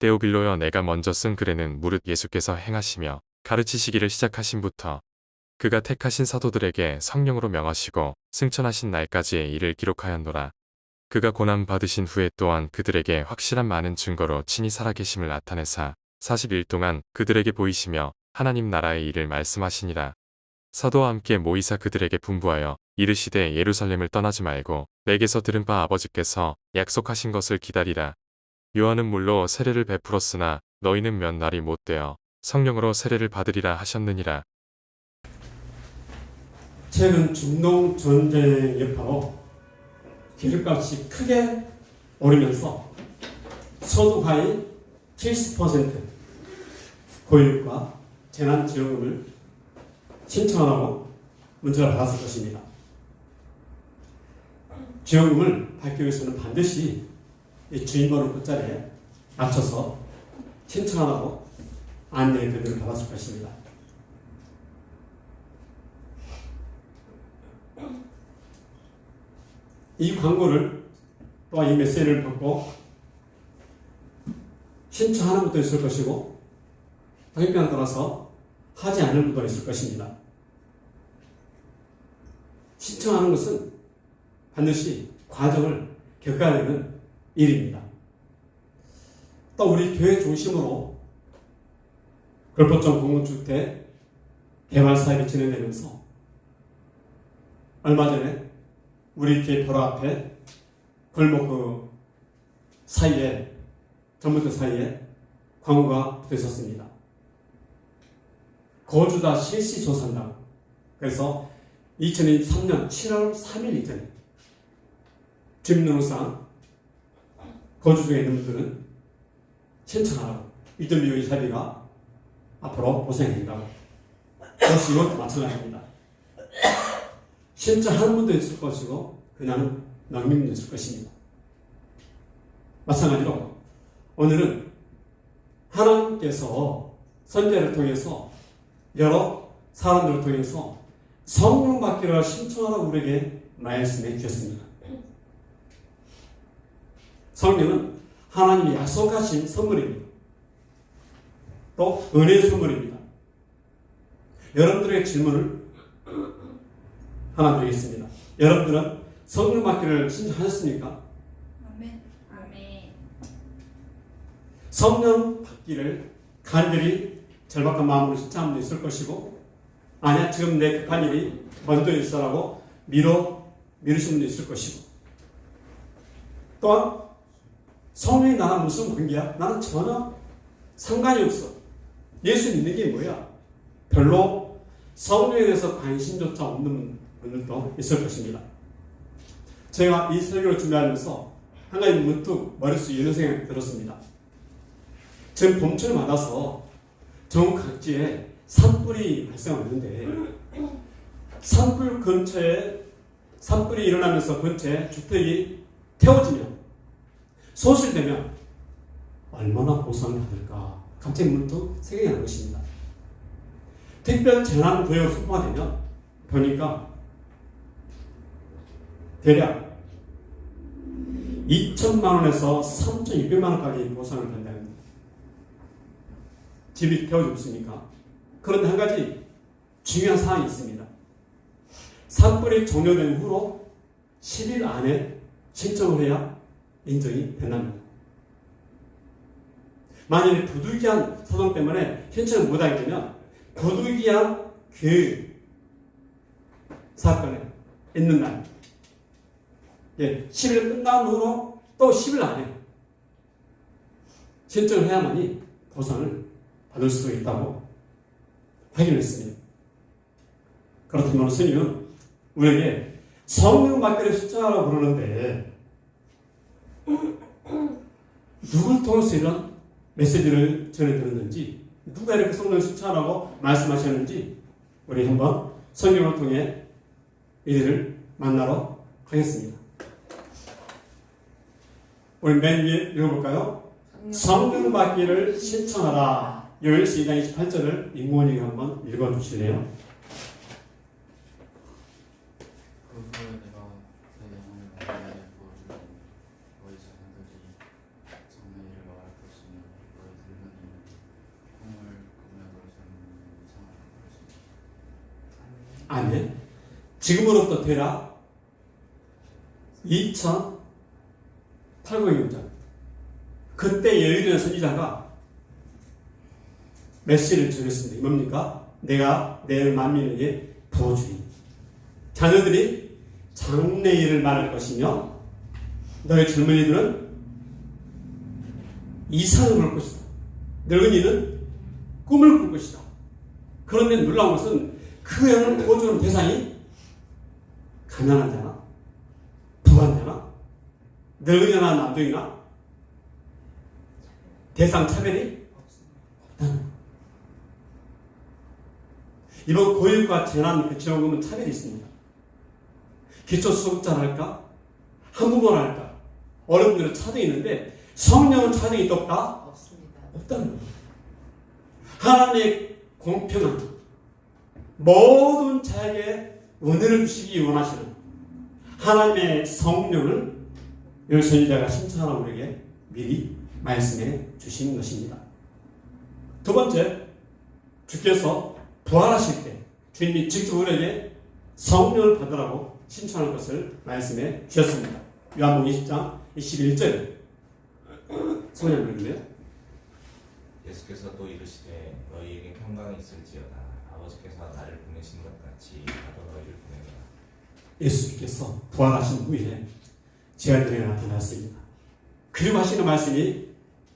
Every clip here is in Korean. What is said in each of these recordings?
데오빌로여, 내가 먼저 쓴 글에는 무릇 예수께서 행하시며 가르치시기를 시작하신부터 그가 택하신 사도들에게 성령으로 명하시고 승천하신 날까지의 일을 기록하였노라. 그가 고난 받으신 후에 또한 그들에게 확실한 많은 증거로 친히 살아계심을 나타내사 40일 동안 그들에게 보이시며 하나님 나라의 일을 말씀하시니라. 사도와 함께 모이사 그들에게 분부하여 이르시되 예루살렘을 떠나지 말고 내게서 들은 바 아버지께서 약속하신 것을 기다리라. 요한은 물로 세례를 베풀었으나 너희는 몇 날이 못되어 성령으로 세례를 받으리라 하셨느니라. 최근 중동 전쟁 여파로 기름값이 크게 오르면서 소득하의 70% 고육과 재난지원금을 신청하라고 문자를 받았을 것입니다. 지원금을 받기 위해서는 반드시 이 주인번호 끝자리에 맞춰서 신청하라고 안내를 받았을 것입니다. 이 광고를 또한 이 메시지를 받고 신청하는 것도 있을 것이고 당연에 따라서 하지 않을 것도 있을 것입니다. 신청하는 것은 반드시 과정을 겪어야 되는 일입니다. 또 우리 교회 중심으로 걸포점 공동주택 개발 사업이 진행되면서 얼마 전에 우리 교회 바로 앞에 골목 그 사이에 전문들 사이에 광고가 붙어 있었습니다. 거주자 실시 조사한다고. 그래서 2023년 7월 3일 이전에 주민등록상 거주 중에 있는 분들은 신청하라고. 유전비용의 자비가 앞으로 보상된다고. 그것이 이것도 마찬가지입니다. 신청하는 분도 있을 것이고 그냥 남긴 분도 있을 것입니다. 마찬가지로 오늘은 하나님께서 선제를 통해서 여러 사람들을 통해서 성령 받기를 신청하라고 우리에게 말씀해 주셨습니다. 성령은 하나님이 약속하신 선물입니다. 또 은혜의 선물입니다. 여러분들의 질문을 하나 드리겠습니다. 여러분들은 성령 받기를 신청하셨습니까? 아멘. 아멘. 성령 받기를 간절히 절박한 마음으로 신청하는 분도 있을 것이고, 아니야 지금 내 급한 일이 먼저 있어라고 미루신 분도 있을 것이고, 또한 성령이 나랑 무슨 관계야? 나는 전혀 상관이 없어. 예수 믿는 게 뭐야? 별로 성령에 대해서 관심조차 없는 분들도 있을 것입니다. 제가 이 설교를 준비하면서 한 가지 문득 머릿속에 이런 생각이 들었습니다. 지금 봄철을 맞아서 전국 각지에 산불이 발생하는데 산불 근처에 산불이 일어나면서 근처에 주택이 태워지면 소실되면 얼마나 보상을 받을까 갑자기 문득 생각이 난 것입니다. 특별 재난구역으로 선포가 되면 보니까 대략 2천만 원에서 3,600만 원까지 보상을 받는다는 겁니다. 집이 태워지고 있으니까. 그런데 한 가지 중요한 사항이 있습니다. 산불이 종료된 후로 10일 안에 신청을 해야 인정이 된답니다. 만약에 부득이한 소송 때문에 신청을 못하게 되면 부득이한 그 사건에 있는 날 10일 끝난 후로 또 10일 안에 신청을 해야만이 보상을 받을 수 있다고 확인했습니다. 그렇다면 스님은 우리에게 성령 받기를 신청하라고 부르는데 누굴 통해서 이런 메시지를 전해드렸는지, 누가 이렇게 성령을 신청하라고 말씀하셨는지 우리 한번 성경을 통해 이들을 만나러 가겠습니다. 우리 맨 위에 읽어볼까요? 성령 받기를 신청하라. 요엘서 2장 28절을 임원이 한번 읽어주실래요? 그 후에 내가 내 영혼을 너희에게 부어주고 너희 자손들이 성령의 일을 말할 것이며 아멘. 지금으로부터 대략 2800년 전 그때 여유된 선지자가 메시지를 전했습니다. 뭡니까? 내가 내 만민에게 부어주리. 자녀들이 장래일을 말할 것이며 너의 젊은이들은 이상을 볼 것이다. 늙은이는 꿈을 꿀 것이다. 그런데 놀라운 것은 그 영을 부어주는 대상이 가난한 자나 부한 자나 늙은이나 남종이나 대상 차별이 없다는 거예요. 이번 고육과 재난 지원금은 차별이 있습니다. 기초수급자랄까? 한국어랄까? 어른들은 차등이 있는데 성령은 차등이 없다? 없습니다. 없다는 거예요. 하나님의 공평한 모든 자에게 은혜를 주시기 원하시는 하나님의 성령을 이 선지자가 신청하는 우리에게 미리 말씀해 주신 것입니다. 두 번째, 주께서 부활하실 때 주님이 직접 우리에게 성령을 받으라고 신청할 것을 말씀해 주셨습니다. 요한복음 20장 21절 성령 읽을래요? 예수께서 또 이르시되 너희에게 평강이 있을지어다. 아버지께서 나를 보내신 것 같이 나도 너희를 보내노라. 예수께서 부활하신 후에 제자들에게 나타났습니다. 그리고 하시는 말씀이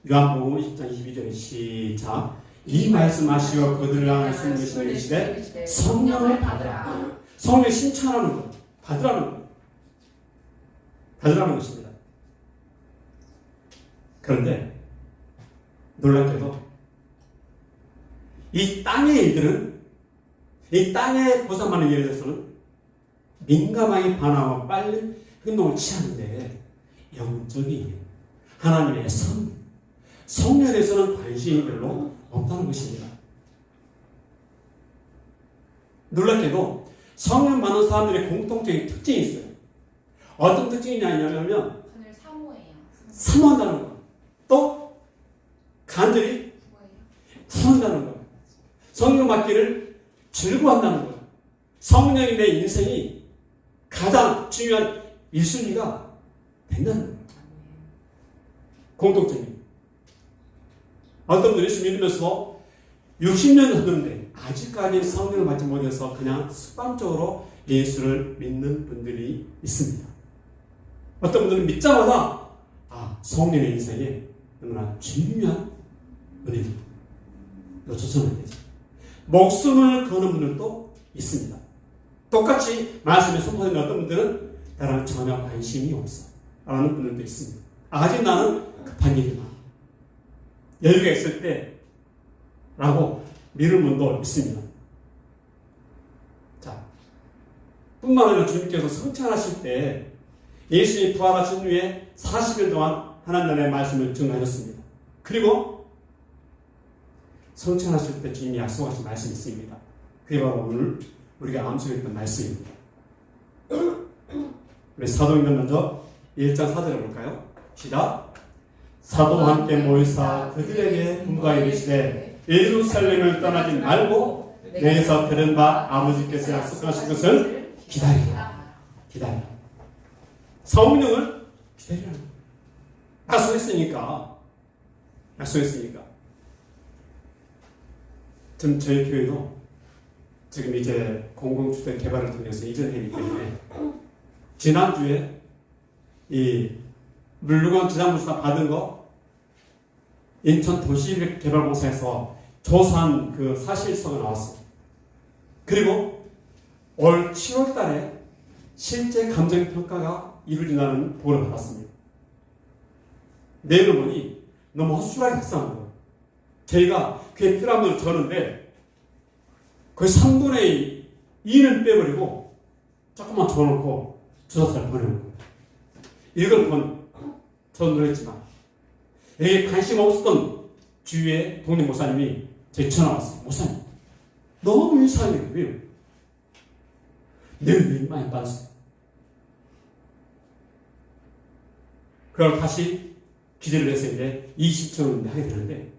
요한복음 20장 22절에 시작. 이 말씀하시어 그들을 향하여 숨기시되 이르시되 성령을 받으라. 성령을 신청하는 것, 받으라는 것, 받으라는 것입니다. 그런데 놀랍게도 이 땅의 일들은 이 땅의 고산많은 일에 대해서는 민감하게 반응하고 빨리 행동을 취하는데 영적인 하나님의 성령에 대해서는 관심이 별로 없다는 것입니다. 놀랍게도 성령 받는 사람들의 공통적인 특징이 있어요. 어떤 특징이냐면 오늘 사모예요. 사모한다는 것, 또 간절히 뭐예요? 구한다는 것, 성령 받기를 즐거워한다는 것, 성령이 내 인생이 가장 중요한 1순위가 된다는 거예요. 공통점이. 어떤 분들이 예수 믿으면서 60년 됐는데 아직까지 성령을 받지 못해서 그냥 습관적으로 예수를 믿는 분들이 있습니다. 어떤 분들은 믿자마자 성령의 인생에 너무나 중요한 은혜죠. 놓쳐서는 안 되죠. 목숨을 거는 분들도 있습니다. 똑같이 말씀에 선포되는 어떤 분들은 나랑 전혀 관심이 없어 라는 분들도 있습니다. 아직 나는 급한 일이 많아. 여유가 있을 때 라고 미룰 분도 있습니다. 자, 뿐만 아니라 주님께서 성찬하실 때 예수님이 부활하신 후에 40일 동안 하나님 나라의 말씀을 증거하셨습니다. 그리고 성찬하실 때 주님이 약속하신 말씀이 있습니다. 그게 바로 오늘 우리가 암송했던 말씀입니다. 우리 사도행전 먼저 1장 4절을 볼까요? 시작. 사도와 함께 모이사 그들에게 분부하여 이르시되 예루살렘을 떠나지 말고 내게서 들은 바 아버지께서 약속하신 것을 기다리라. 성령을 기다리라. 약속했으니까. 지금 저희 교회도 지금 이제 공공주택 개발을 통해서 이전했기 때문에 지난주에 이 물류관 지자물사 받은 거 인천 도시개발공사에서 조사한 그 사실서가 나왔어요. 그리고 올 7월 달에 실제 감정평가가 이루어진다는 보고를 받았습니다. 내용을 보니 너무 허술하게 작성한 거예요. 저희가 그게 필요한 걸 적었는데 거의 3분의 2는 빼버리고 조금만 적어놓고 조사서를 보내는 거예요. 이걸 본 저는 놀랐지만 여기에 관심 없었던 주위의 동네 목사님이 저희 전화 왔어요. 목사님 너무 이상해요. 왜요? 내용이 많이 빠졌어요. 그걸 다시 기대를 해서 이제 20천 하게 되는데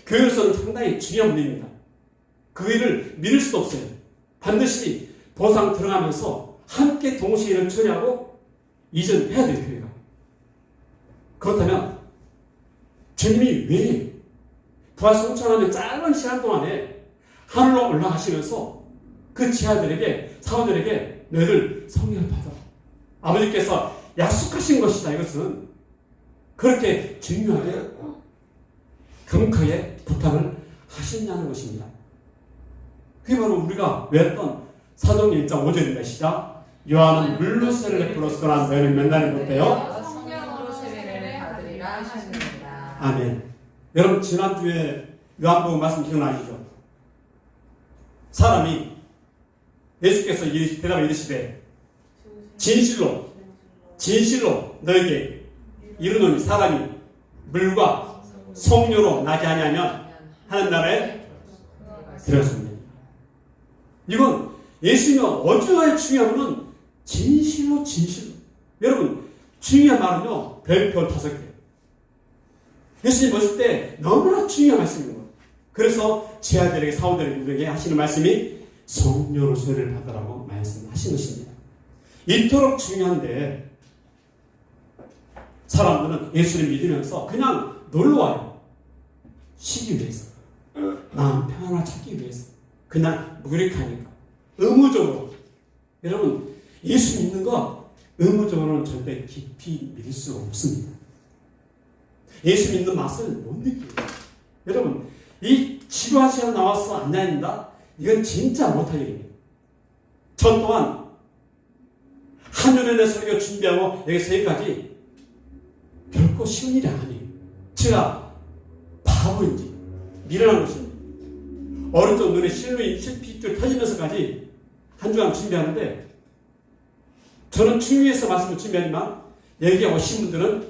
교회로서는 상당히 중요한 문제입니다. 그 일을 미룰 수도 없어요. 반드시 보상 들어가면서 함께 동시에 일을 처리하고 이전해야 돼요, 교회가. 그렇다면 주님이 왜 부활 성천하는 짧은 시간 동안에 하늘로 올라가시면서 그 지하들에게, 사원들에게 너희들 성령을 받아. 아버지께서 약속하신 것이다. 이것은 그렇게 중요하게 경쾌하게 부탁을 하셨냐는 것입니다. 그게 바로 우리가 외웠던 사도행 1장 5절입니다. 시작. 요한은 물로 세례를 베풀었으나 너희는 몇 날이 못돼요? 성령으로 세례를 받으리라 하시느니라. 아멘. 여러분 지난주에 요한복음 말씀 기억나시죠? 사람이 예수께서 대답에 이르시되 진실로 너에게 이르노니 사람이 물과 성령으로 나게 하냐면 하는 날에 들었습니다. 이건 예수님의 어중하게 중요한 것은 진실로. 여러분 중요한 말은요 별표 5개. 예수님 보실 때 너무나 중요한 말씀입니다. 그래서 제 아들에게 사도들에게 하시는 말씀이 성령으로 세례를 받으라고 말씀하신 것입니다. 이토록 중요한데 사람들은 예수를 믿으면서 그냥 놀러와요. 쉬기 위해서, 마음 평안을 찾기 위해서, 그냥 무력하니까 의무적으로. 여러분 예수 믿는 거 의무적으로는 절대 깊이 믿을 수 없습니다. 예수 믿는 맛을 못 느껴요. 여러분 이 지루한 시간 나와서 안 다닌다? 이건 진짜 못할 일입니다. 저 또한 한여름에 설교 준비하고 여기서 여기까지 결코 쉬운 일이 아니에요. 제가 바보인지 미련한 것입니다. 오른쪽 눈에 실핏줄 터지면서까지 한 주간 준비하는데 저는 중위에서 말씀을 준비하지만 여기에 오신 분들은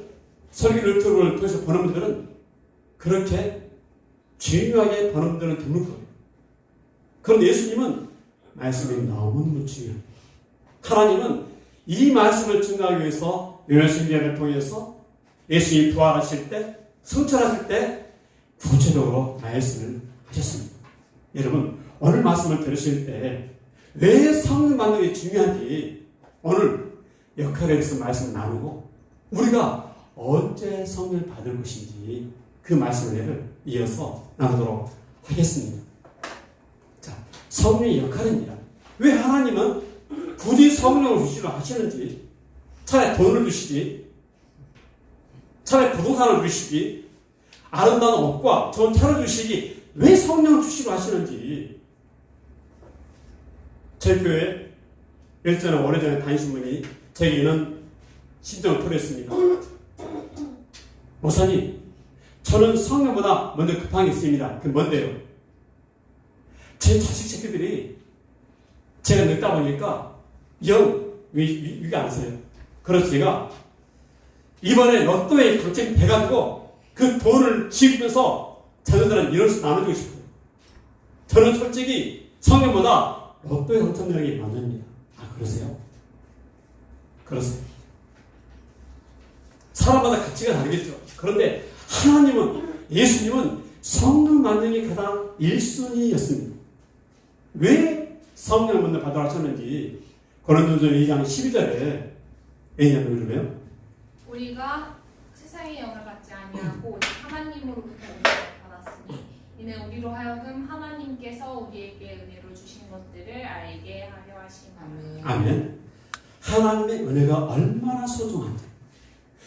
설교 유튜브를 통해서 보는 분들은 그렇게 중요하게 보는 분들은 드물 거예요. 그런데 예수님은 말씀이 너무너무 중요해요. 하나님은 이 말씀을 증거하기 위해서 요한신비를 통해서 예수님이 부활하실 때, 성천하실 때 구체적으로 말씀을 하셨습니다. 여러분 오늘 말씀을 들으실 때 왜 성령 받는 게 중요한지 오늘 역할에 대해서 말씀을 나누고 우리가 언제 성령을 받을 것인지 그 말씀을 이어서 나누도록 하겠습니다. 자, 성령의 역할입니다. 왜 하나님은 굳이 성령을 주시려 하시는지, 차라리 돈을 주시지, 차라리 부동산을 주시지, 아름다운 옷과 좋은 차를 주시지, 왜 성령을 주시려 하시는지. 제 교회 예전에 오래전에 다니신 분이 제게는 신청을 토했습니다. 목사님, 저는 성령보다 먼저 급한 게 있습니다. 그게 뭔데요? 제 자식 새끼들이 제가 늙다 보니까 영 위가 안 서요. 그래서 제가 이번에 로또에 당첨이 돼가지고 그 돈을 지으면서 자녀들한테 이런 나눠주고 싶어요. 저는 솔직히 성령보다 로또에 당첨되는 게 맞습니다. 아, 그러세요? 그러세요. 사람마다 가치가 다르겠죠. 그런데 하나님은, 예수님은 성령 받는 게 가장 1순위였습니다. 왜 성령을 먼저 받으라 하셨는지 고린도전서 2장 12절에 왜냐하면 그러면 우리가 세상의 영을 받지 아니하고 오직 하나님으로부터 은혜를 받았으니 이는 우리로 하여금 하나님께서 우리에게 은혜로 주신 것들을 알게 하려 하심이라. 아멘. 하나님의 은혜가 얼마나 소중한지,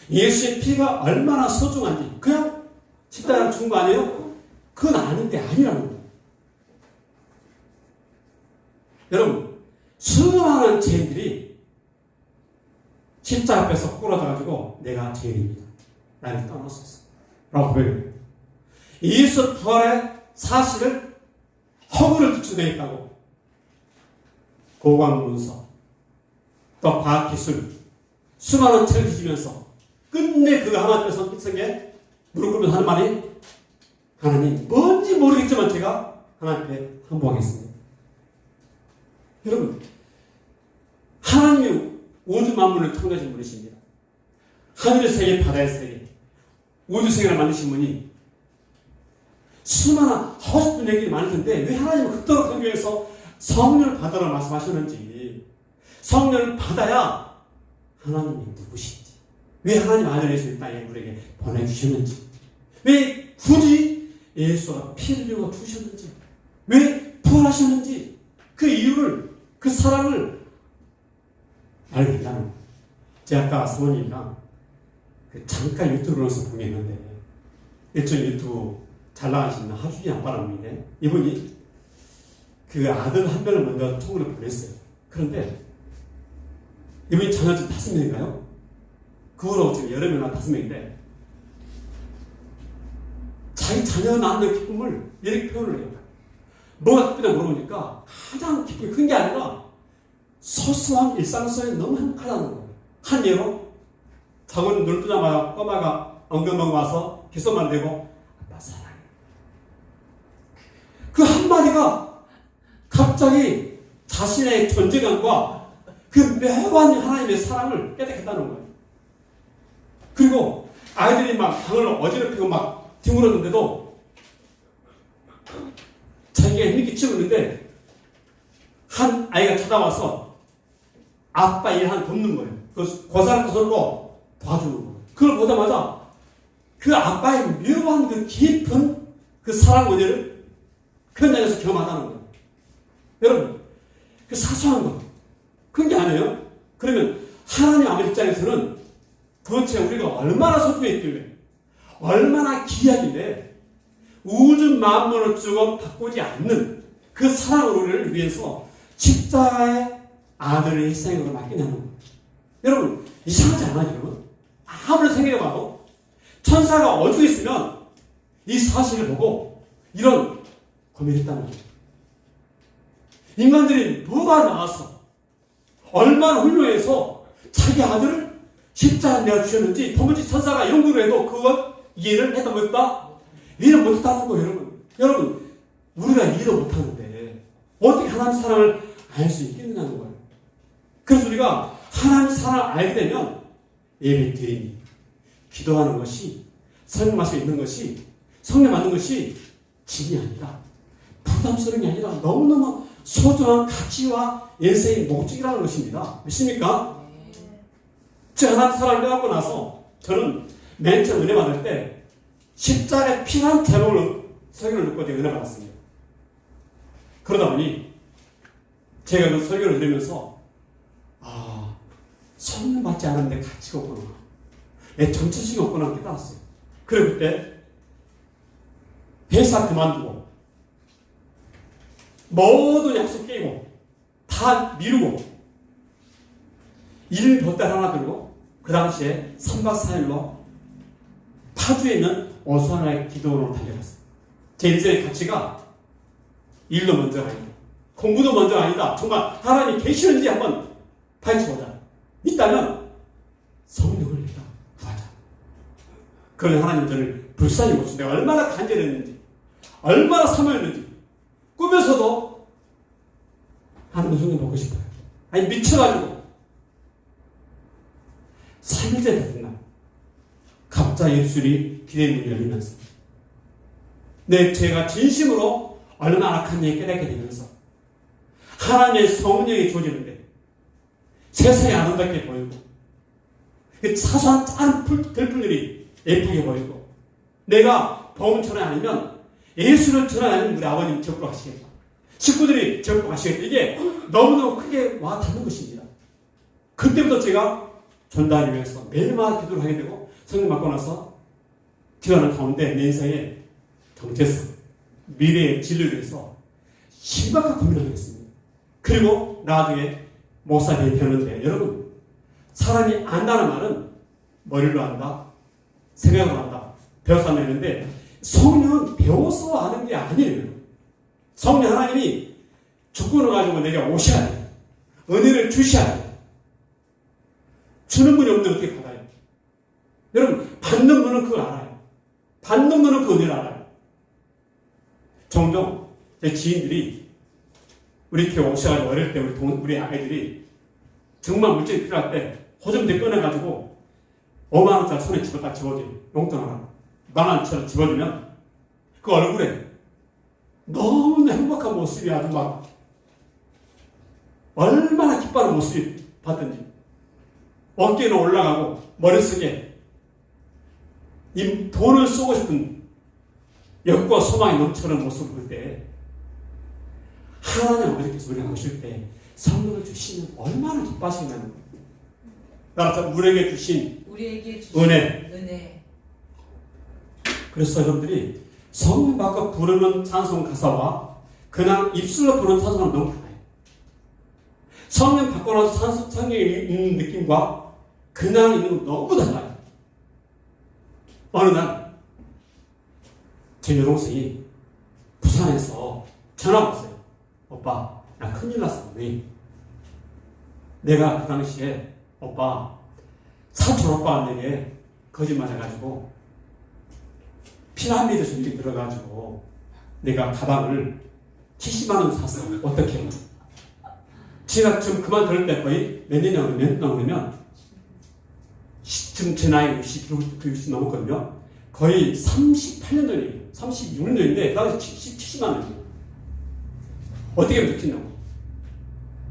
예수의 피가 얼마나 소중한지 그냥 십자가를 준 거 아니에요? 그건 아는 게 아니라는 거예요. 여러분 수많은 죄인들이 십자가 앞에서 꼬라져가지고 내가 죄인입니다, 나를 떠났었어 라고 고백해요. 예수 부활의 사실을 허구를 주장했다고 고관문서 또 과학기술 수많은 책을 뒤지면서 끝내 그 하나님 앞에서 성에 무릎 꿇으면서 하는 말이, 하나님 뭔지 모르겠지만 제가 하나님 앞에 항복하겠습니다. 여러분 하나님이 우주 만물을 창조하신 분이십니다. 하늘의 세계, 바다의 세계, 우주 세계를 만드신 분이 수많은 하고 싶은 얘기가 많을 텐데 왜 하나님은 그토록 강조해서 성령을 받으라 말씀하셨는지, 성령을 받아야 하나님이 누구신지, 왜 하나님 아들 예수를 땅에 우리에게 보내주셨는지, 왜 굳이 예수가 피를 흘리고 주셨는지, 왜 부활하셨는지, 그 이유를, 그 사랑을 알게 된다는 거예요. 제가 아까 사모님이랑 잠깐 유튜브로서 공개했는데, 일종 유튜브 잘 나가시는 하준이 아빠라는데, 이분이 그 아들 한 명을 먼저 통으로 보냈어요. 그런데 이분이 자녀 지금 5명인가요? 그 후로 지금 여러 명이나 5명인데, 자기 자녀 낳는 기쁨을 이렇게 표현을 해요. 뭐가 기쁘냐 물어보니까 가장 기쁨이 큰 게 아니라 소소한 일상 속에 너무 행복하다는 거예요. 한 예로 작은 눈 뜨자마자 꼬마가 엉덩엉 와서 귓속만 대고 아빠 사랑해. 그 한마디가 갑자기 자신의 존재감과 그 묘한 하나님의 사랑을 깨닫겠다는 거예요. 그리고 아이들이 막 방을 어지럽히고 막 뒹굴었는데도 자기가 힘있게 치고 있는데 한 아이가 찾아와서 아빠 일 하나 돕는 거예요. 그 사람 손으로 도와주는 거예요. 그걸 보자마자 그 아빠의 묘한 그 깊은 그 사랑 은혜를 그 현장에서 경험하다는 거예요. 여러분, 그 사소한 것, 그런 게 아니에요. 그러면 하나님 아버지 입장에서는 도대체 우리가 얼마나 소중했길래, 얼마나 귀하길래 우주 만물을 주고 바꾸지 않는 그 사랑으로 우리를 위해서 십자가의 아들을 희생으로 맡기냐는 거예요. 여러분, 이상하지 않아요, 여러분? 아무리 생각해봐도 천사가 어디 있으면 이 사실을 보고 이런 고민을 했다는 거예요. 인간들이 뭐가 나와서 얼마나 훌륭해서 자기 아들을 십자가에 내어주셨는지 도무지 천사가 연구를 해도 그걸 이해를 했다 못했다? 이해를 못했다는 거예요, 여러분. 여러분, 우리가 이해를 못하는데 어떻게 하나님 사랑을 알 수 있겠느냐는 거예요. 그래서 우리가 하나님 사랑을 알게 되면 예배 드리니, 기도하는 것이, 성령 말씀에 있는 것이, 성령 받는 것이 짐이 아니라, 부담스러운 게 아니라 너무너무 소중한 가치와 인생의 목적이라는 것입니다. 믿습니까? 제가 하나님 사랑을 깨닫고 나서 저는 맨 처음 은혜 받을 때 십자가의 피란 제목으로 설교를 듣고 제가 은혜 받았습니다. 그러다 보니 제가 그 설교를 들으면서 성령 받지 않았는데 가치가 없구나, 내 정체성이 없구나 깨달았어요. 그리고 그때 회사 그만두고 모든 약속 깨고 다 미루고 일 돛달 하나 들고 그 당시에 3박 4일로 파주에 있는 오수하나의 기도로 달려갔어요. 제 인생의 가치가 일도 먼저가 아니다, 공부도 먼저가 아니다, 정말 하나님이 계시는지 한번 파헤쳐보자. 있다면 성령을 내가 구하자. 그러면 하나님 저를 불쌍히 보시고 내가 얼마나 간절했는지, 얼마나 사모했는지, 꿈에서도 하나님 성령 보고 싶어요. 아니 미쳐가지고 3일째 됐던 날 갑자기 입술이 기대의 문이 열리면서 내 죄가 진심으로 얼마나 악한지 깨닫게 되면서 하나님의 성령이 주어지는데 세상이 아름답게 보이고 그 사소한 작은 들풀들이 예쁘게 보이고 내가 복음 전환 아니면 예수를 전환하는 우리 아버님 접촉하시겠다, 식구들이 접촉하시겠다, 이게 너무너무 크게 와 닿는 것입니다. 그때부터 제가 전도하기 위해서 매일마다 기도를 하게 되고 성령 받고 나서 기도하는 가운데 내 인생의 정체성, 미래의 진리에 대해서 심각한 고민을 하겠습니다. 그리고 나중에 목사님이 되는데, 여러분, 사람이 안다는 말은 머리로 안다, 생각으로 안다, 배워서 안다 했는데 성령은 배워서 아는 게 아니에요. 성령 하나님이 주권을 가지고 내게 오셔야 돼요. 은혜를 주셔야 돼요. 주는 분이 없는데 어떻게 받아요? 여러분, 받는 분은 그걸 알아요. 받는 분은 그 은혜를 알아요. 종종 제 지인들이 우리 교회 오셔가지고 어릴 때 우리 아이들이 정말 물질이 필요할 때 호점대 꺼내가지고 5만원짜리 손에 집어다 집어줘요. 용돈 하나 10,000원짜리 집어주면 그 얼굴에 너무 행복한 모습이 아주 막 얼마나 기뻐하는 모습이 봤던지. 어깨는 올라가고 머릿속에 이 돈을 쓰고 싶은 욕과 소망이 넘쳐나는 모습을 볼 때 하나님 아버지께서 우리가 보실 때 성령을 주시면 얼마나 기뻐하시냐는 거예요. 따라서 우리에게 주신 은혜. 그래서 여러분들이 성령 받고 부르는 찬송 가사와 그냥 입술로 부르는 찬송은 너무 달라요. 성령 받고 나서 성령에 있는 느낌과 그냥 있는 건 너무 달라요. 어느 날 제 여동생이 부산에서 전화가 왔어요. 오빠, 나 큰일 났어. 왜? 내가 그 당시에 오빠, 사촌 오빠가 내게 거짓말 해가지고 피라미드 준비 들어가지고 내가 가방을 70만 원 샀어. 어떻게 해? 제가 지금 그만 들을 때 거의 몇 년이냐면 지금 제 나이 60 넘었거든요. 거의 38년 전이에요. 36년 전인데 그 당시 70만 원이에요. 어떻게 하면 좋겠냐고.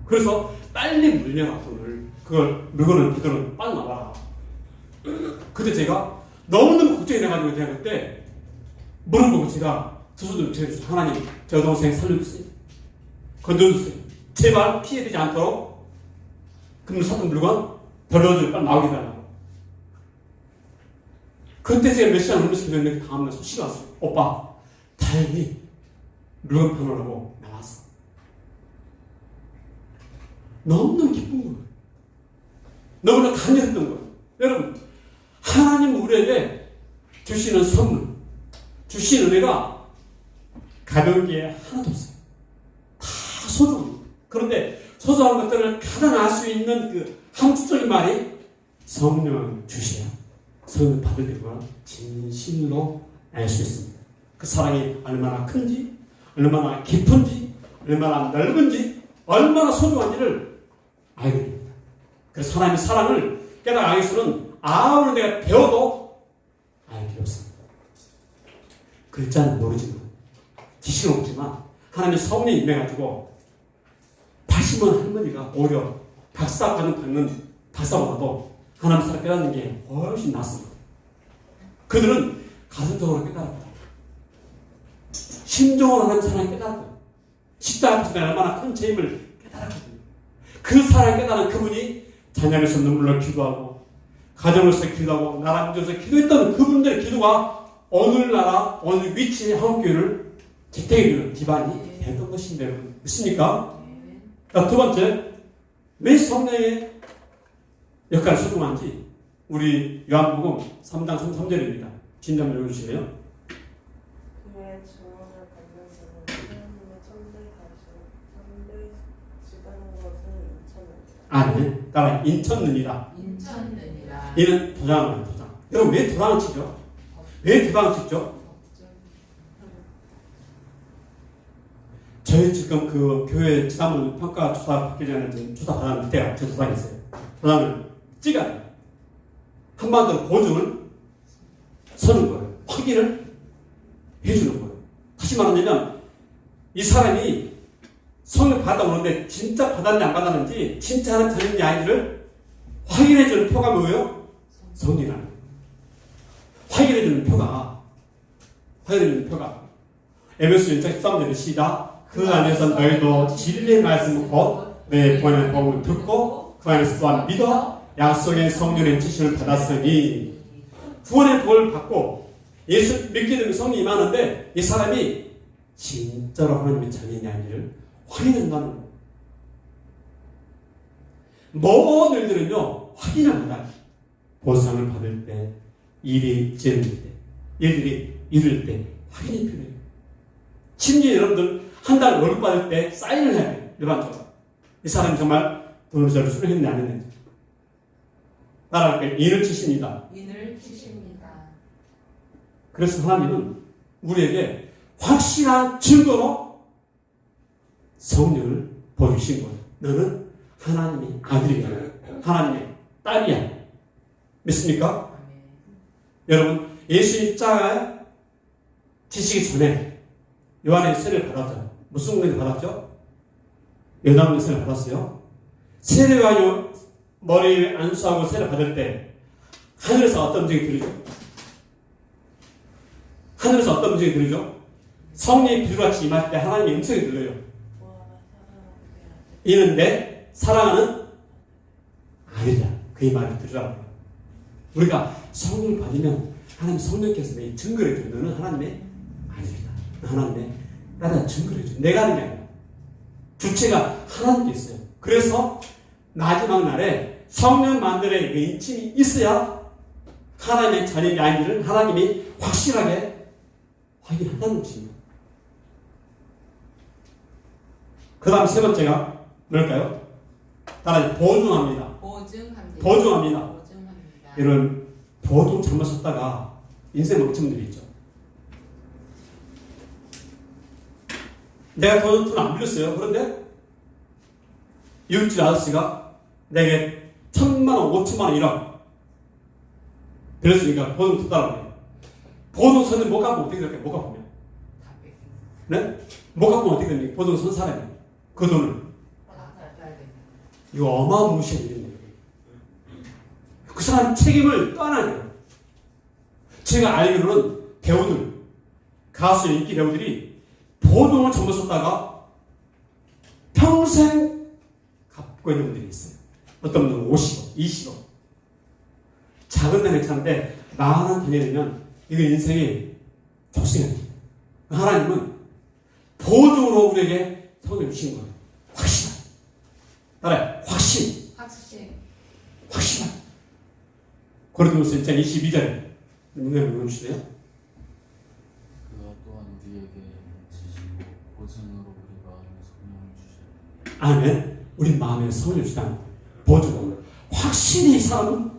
그래서 빨리 물려라 돈을. 그걸 물건을 그대로 빠져나와라. 그때 제가 너무너무 걱정이 돼가지고 제가 그때 물어보고 제가 저도 하나님 제 여동생 살려주세요. 건져주세요. 제발 피해되지 않도록 그물 샀던 물건 별로들 빨리 나오게 달라고. 그때 제가 몇 시간 음식 기다렸는데 다음날 소식이 왔어요. 오빠 다행히 물건 편하라고 나왔어. 너무너무 기쁜 거예요. 너무나 간절했던 거예요. 여러분 하나님 우리에게 주시는 선물 주시는 은혜가 가벼운 게 하나도 없어요. 다 소중합니다. 그런데 소소한 것들을 가장 알 수 있는 그 함축적인 말이 성령을 주셔야 성령을 받을 때가 진실로 알 수 있습니다. 그 사랑이 얼마나 큰지, 얼마나 깊은지, 얼마나 넓은지, 얼마나 소중한지를 알게 됩니다. 그래서 하나님의 사랑을 깨달아 알기 위해서는 아무리 내가 배워도 알 필요 없습니다. 글자는 모르지만, 지식은 없지만, 하나님의 성령이 임해가지고 80원 할머니가 오히려 박사과정 받는 박사보다도 하나님 사랑 깨닫는 게 훨씬 낫습니다. 그들은 가슴적으로 깨달았다. 심정으로 하나님 사랑을 깨달았다. 십자가 앞에서 내가 얼마나 큰 죄임을 깨달았거든요. 그 사랑을 깨달은 그분이 자녀로서 눈물로 기도하고 가정으로서 기도하고 나라 민족에서 기도했던 그분들의 기도가 오늘나라 어느 위치의 한국교회를 재택해주는 기반이 됐던 것인데 여러분 믿습니까? 자, 두 번째, 왜 성령의 역할을 소중한지 우리 요한복음 3장 33절입니다. 진정 읽어주실래요? 그의 증언을 받는 자는 하나님의 천대까지 천대지다는 것은 인천입니다. 아니, 따라 인천느니라. 이는 도장을 도장. 여러분 왜 도장을 치죠? 왜 도장을 치죠? 저희 지금 그 교회 지난번 평가 조사 받기 전에 좀 조사 받았는데 그때가 제 도장이 있어요. 도장을 찍어야 돼요. 한마디로 보증을 서는 거예요. 확인을 해주는 거예요. 다시 말하면 이 사람이 성령 받아오는데 진짜 받았는지 안 받았는지 진짜 하나님 전했는지 아닌지를 확인해주는 표가 뭐예요? 성령이라는 거예요. 확인해주는 에베소 1장 13절의 시작. 그 안에서 너희도 진리의 말씀 곧 내 구원의 복음을 듣고 그 안에서 또한 믿어 약속의 성령의 지시를 받았으니 구원의 복을 받고 예수 믿게 되면 성령이 임하는데 이 사람이 진짜로 하나님의 자녀냐 아니를 확인한다는 거예요. 모든 일들은요 확인을 한다. 보상을 받을 때, 일이 지을 때, 일들이 이룰 때 확인이 필요해요. 심지어 여러분들 한 달 월급 받을 때 사인을 해야 돼요. 일반적으로. 이 사람이 정말 돈을 저를 수령했는지 안 했는지. 따라할게요. 인을 치십니다. 그래서 하나님은 우리에게 확실한 증거로 성령을 보여주신 거예요. 너는 하나님의 아들이야. 하나님의 딸이야. 믿습니까? 여러분 예수님 자가 지시기 전에 요한의 세례를 받았잖아요. 무슨 은혜를 받았죠? 여담의 세례 받았어요? 세례와 머리에 안수하고 세례 받을 때 하늘에서 어떤 음성이 들리죠? 하늘에서 어떤 음성이 들리죠? 성령이 비둘같이 임할 때 하나님의 음성이 들려요. 이는 내 사랑하는 아들이다. 그의 말을 들으라고요. 우리가 성령을 받으면 하나님 성령께서 내 증거를 해줘. 너는 하나님의 아들이다. 하나님의 나라 증거를 해줘. 내가 하는 게 아니라 주체가 하나님께 있어요. 그래서 마지막 날에 성령 만들의 그 인침이 있어야 하나님의 자녀의 아이들을 하나님이 확실하게 확인한다는 것입니다. 그 다음 세 번째가 뭘까요? 따라서 보증합니다. 보증합니다. 보증합니다. 보증합니다. 이런 보증 잘못 썼다가 인생 망친 분들이 있죠. 내가 돈을 안 빌렸어요. 그런데 이웃집 아저씨가 내게 1,000만 원, 5천만 원 1억 빌렸으니까 보증 썼다고 해요. 보증 썼는데 못 갚으면 어떻게 될까요? 못 갚으면. 다 뺏긴. 네? 못 갚으면 어떻게 됩니까? 보증 쓴 사람이 그 돈을. 다 뺏겨야 됩니다. 이거 어마무시한 일입니다. 그 사람 책임을 떠나야 돼요. 제가 알기로는 배우들, 가수 인기 배우들이 보증을 잘못 썼다가 평생 갚고 있는 분들이 있어요. 어떤 분은 50억, 20억. 작은 데는 괜찮은데 많은 돈이 되면 이거 인생이 족쇄예요. 하나님은 보증으로 우리에게 성령을 주신 거예요. 확실한. 따라해. 확신. 확실. 확실한. 고린도후서 1장 22절에 누가 주세요? 그가 또한 우리에게 지시고 보증으로 우리 마음에 성령을 주시니 아멘. 우리 마음에 성령을 주시다는 보증으로 확실히 이 사람은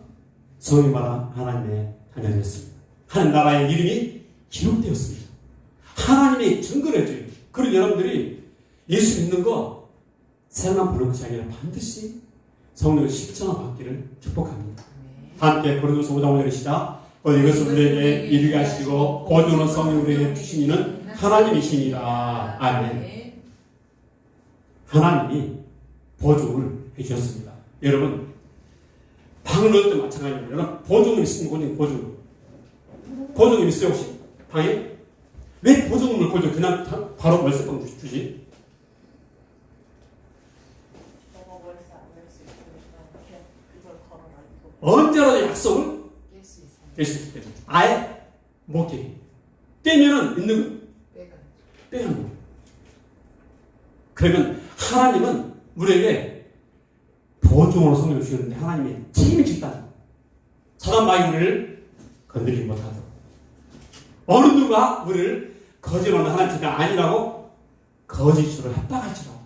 성령이 말한 하나님의 자녀였습니다. 하나님 나라의 이름이 기록되었습니다. 하나님이 증거를 해줘요. 그리고 여러분들이 예수 믿는 거 새로만 보는 것이 아니라 반드시 성령의 실천을 받기를 축복합니다. 함께 고린도서 5장 5절에 시작. 이것을 우리에게 이르게 하시고 보증으로 성령 우리에게 주신 이는 하나님이십니다. 아멘. 하나님이 보증을 해주셨습니다. 여러분 방을 넣을 때 마찬가지입니다. 여러분 보증을 있습니까? 보증을 있어요 혹시? 방에? 왜 보증을 걸죠? 그냥 바로 월세방 주지? 너가 월세 안 낼 수 있으니까 그냥 그걸 걸어놔. 언제라도 약속을 깰 수 있어요. 될 수 있기 때문에 아예 못 깨게 깨면은 있는 빼가. 빼는 거예요. 그러면 하나님은 우리에게 보증으로 성령을 주셨는데 하나님이 책임이 짓다는 거예요. 사단 마귀 우리를 건드리지 못하도록 어느 누가 우리를 거짓말하는 하나님께가 아니라고 거짓으로 협박할지라도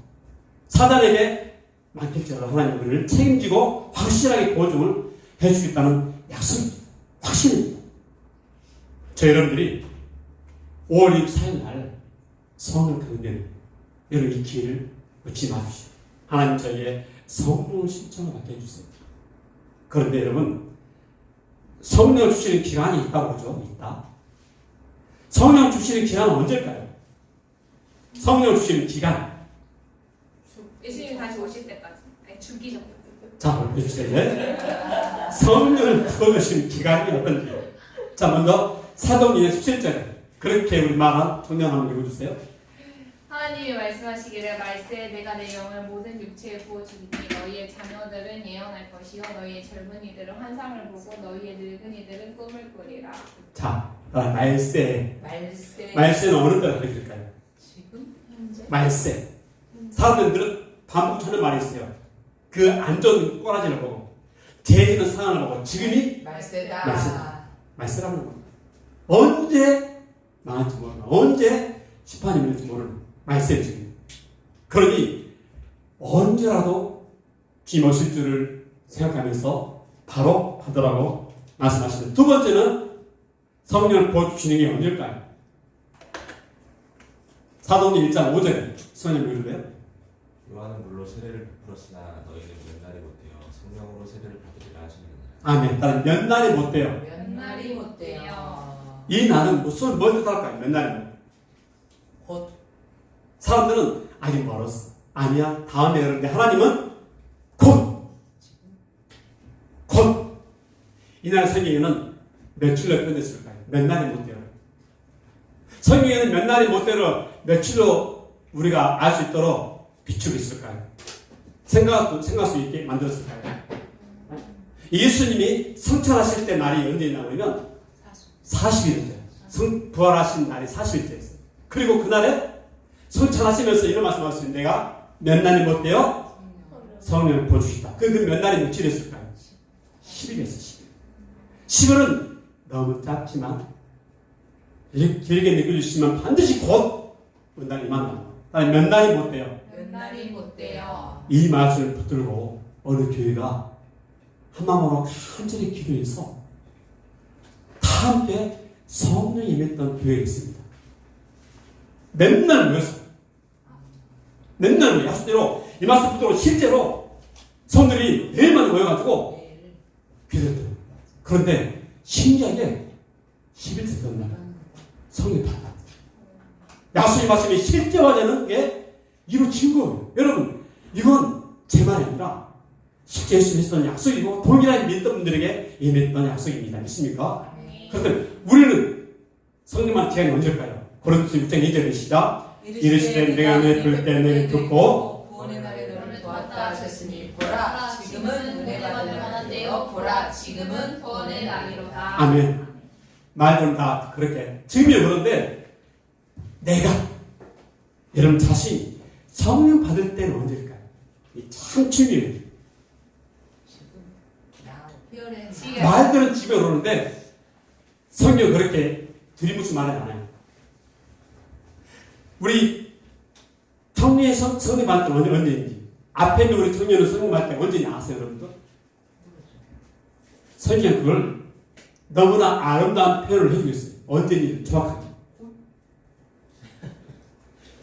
사단에게 맡길지라도 하나님 우리를 책임지고 확실하게 보증을 해주겠다는 약속입니다. 확신입니다. 저 여러분들이 5월 24일 날 성령 강변 여러분 이 기회를 놓지 마십시오. 하나님 저에게 성령을 신청을 받게 해주세요. 그런데 여러분 성령 주시는 기간이 있다고 그러죠? 있다. 성령 주시는 기간은 언제일까요? 성령 주시는 기간. 예수님 다시 오실 때까지. 아니 죽기 전까지. 자, 볼게주세요. 성령을 부어주시는 기간이 어떤지. 자, 먼저 사도행전 17절에 그렇게 우리 말한 청년 한번 읽어주세요. 하나님이 말씀하시기를 말세에 내가 내 영을 모든 육체에 부어주니 너희의 자녀들은 예언할 것이요 너희의 젊은이들은 환상을 보고 너희의 늙은이들은 꿈을 꾸리라. 자, 말세. 말세. 말세는 어느 때가 가르칠까요? 지금? 현재? 말세. 사람들은 반복하는 말이 있어요. 그 안전 꼬라지를 보고 재지는 상황을 보고 지금이 말세다. 말세다. 말세라는 겁니다. 언제 망할지 모르는 언제 심판이 밀릴지 모르는 말세 지금. 그러니 언제라도 주님 오실 줄을 생각하면서 바로 받으라고 말씀하시는. 두 번째는 성령을 부어주시는 게 언제일까요? 사도행전 1장 5절에 성령을 읽을래요? 요한은 물로 세례를 베풀었으나 너희는 몇 날이 못되어 성령으로 세례를 받으리라 하시느니라. 아멘. 따라 몇 날이 못 돼요. 몇 날이 못 돼요. 이 날은 무슨 뭘 뜻할까요? 몇 날이면? 곧 사람들은 아직 멀었어. 아니야. 다음에 그러는데 하나님은 곧. 이날 성경에는 며칠로 끝냈을까요? 몇 날이 못 돼요. 성경에는 몇 날이 못 돼로 며칠로 우리가 알 수 있도록 비추고 있을까요? 생각할 수 있게 만들었을까요? 예수님이 성천하실 때 날이 언제냐 그러면 40일째. 부활하신 날이 40일째였어요. 그리고 그날에 성천하시면서 이런 말씀하셨어요. 내가 몇 날이 못 돼요? 성령을 보여주시다. 그 몇 날이 며칠이었을까요? 10일이었어요. 10일은 너무 짧지만 길게 느껴주시면 반드시 곧 은날이 만납니다. 몇 날이 못 돼요? 몇 날이 못 돼요. 이 말씀을 붙들고 어느 교회가 한마음으로 간절히 기도해서 다 함께 성령이 임했던 교회가 있습니다. 맨날 모였어요. 맨날 모여 약속대로 이 말씀 붙들고 실제로 성들이 매일만 모여가지고 기도했대요. 그런데 신기하게 10일 됐던 날 성령이 받았다. 약속의 말씀이 실제화되는 게 이루어진 거예요. 여러분 이건 제 말이 아니라 실제 예수님이 했던 약속이고 동일하게 믿던 분들에게 임했던 약속입니다. 믿습니까? 그런데 우리는 성령만 기한이 언제일까요? 고린도서 6장 2절에 시작. 이르시되 내가 너희 부를 때 너희 듣고 구원의 날에 너를 도왔다 하셨으니 보라 지금은 은혜 받을 날이요 보라 지금은 구원의 날이로다. 아멘. 말들은 다 그렇게 지금이 그런데 내가 여러분 자신이 성령 받을 때는 언제일까요? 참 중요해요. 말들은 집에 오르는데 성경 그렇게 들이묻지 말아야 하나요? 우리 청년의 성령 받을 때는 언제인지 앞에 있는 우리 청년은 성령 받을 때 언제냐 아세요 여러분들? 성경 그걸 너무나 아름다운 표현을 해주고 있어요. 언제인지 정확하게.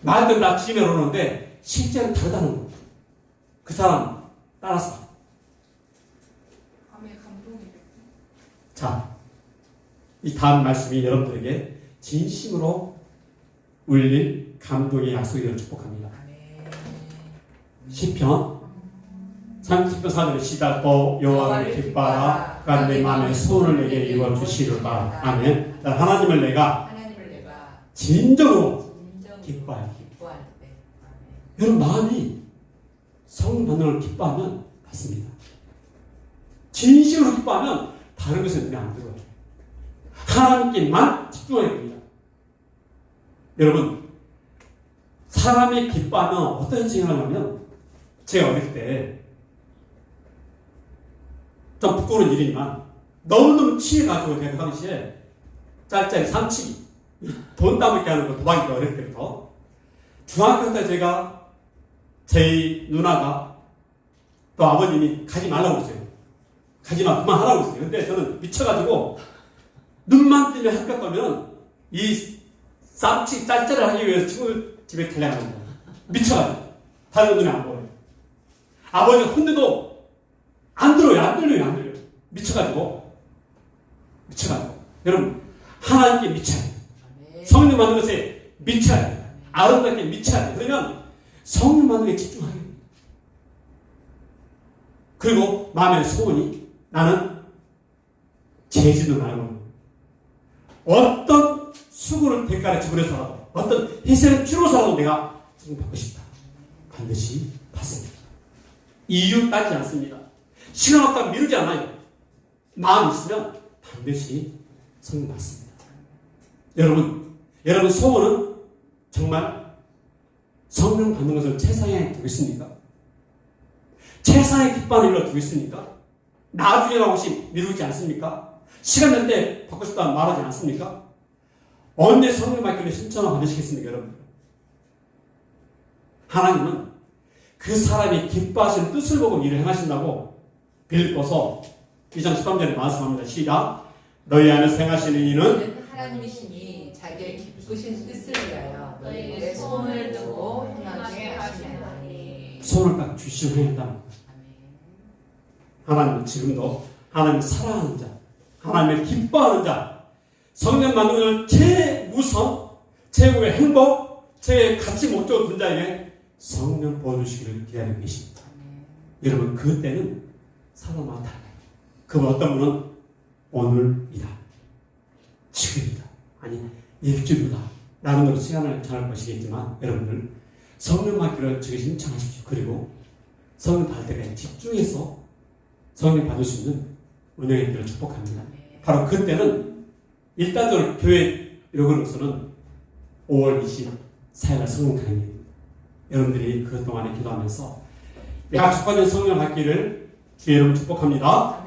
말들은 다 집에 오르는데 실제는 다르다는 거예요. 그 사람 따라서. 자, 이 다음 말씀이 여러분들에게 진심으로 울릴 감동의 약속을 축복합니다. 시편 30편 4절에 시작 또 여호와를 기뻐하라 그가 내 마음에 소원을 내게 이루어 주시리로다. 아멘. 하나님을 내가 진정으로 기뻐할 때. 여러분 마음이 성령 받는 걸 기뻐하면 맞습니다. 진심으로 기뻐하면 다른 것은 눈에 안 들어요. 하나님께만 집중해야 됩니다. 여러분 사람이 기뻐하면 어떤 현상을 하냐면 제가 어릴 때 좀 부끄러운 일이지만 너무너무 취해가지고 제가 그 당시에 짤짤이 삼치기 돈 따먹게 하는 거 도박이 어릴 때부터 중학교 때 제가 제 누나가 또 아버님이 가지 말라고 했어요. 가지마 그만하라고 했어요. 근데 저는 미쳐가지고 눈만 뜨면 학교 가면 이 쌈치 짤짤을 하기 위해서 친구 집에 달려가는 거예요. 미쳐가지고 다른 눈에 안 보여요. 아버지가 혼내도 안 들려요. 미쳐가지고 여러분 하나님께 미쳐야 돼요. 성령 받는 것에 미쳐야 돼요. 아름답게 미쳐야 돼요. 그러면 성령 받는 게 집중하게 됩니다. 그리고 마음의 소원이 나는 죄짓는 말고 어떤 수고를 대가를 지불해서라도 어떤 희생을 치러서라도 내가 성령 받고 싶다. 반드시 받습니다. 이유 따지지 않습니다. 시간 없다고 미루지 않아요. 마음 있으면 반드시 성령 받습니다. 여러분 소원은 정말 성령 받는 것을 최상에 두고 있습니까? 최상의 기쁨을 일러두고 있습니까? 나중에 혹시 미루지 않습니까? 시간 날 때 받고 싶다는 말하지 않습니까? 언제 성령 받기를 신청을 받으시겠습니까, 여러분? 하나님은 그 사람이 기뻐하시는 뜻을 보고 일을 행하신다고 빌립보서 2장 13절에 말씀합니다. 시작. 너희 안에 생하시는 이는 하나님이시니 자기의 기쁘신 뜻을 위하여 너희에게 소원을 두고 행하게 하시나니. 소원을 딱 주시고 행한다. 하나님은 지금도 하나님을 사랑하는 자, 하나님을 기뻐하는 자, 성령 받는 것을 최우선, 최고의 행복, 최고의 가치 목적으로 둔 자에게 성령 부어주시기를 기다리고 계십니다. 여러분 그때는 사도마다 달라요. 그 어떤 분은 오늘이다, 지금이다, 아니 일주일이다 라는 걸로 시간을 정할 것이겠지만 여러분들 성령 받기를 지금 신청하십시오. 그리고 성령 받을 때까지 집중해서 성령 받을 수 있는 은혜의 길을 축복합니다. 바로 그때는 일단적으로 교회 요구로서는 5월 24일 성령 강의입니다. 여러분들이 그 동안에 기도하면서 약속받은 성령 받기를 주의 이름으로 축복합니다.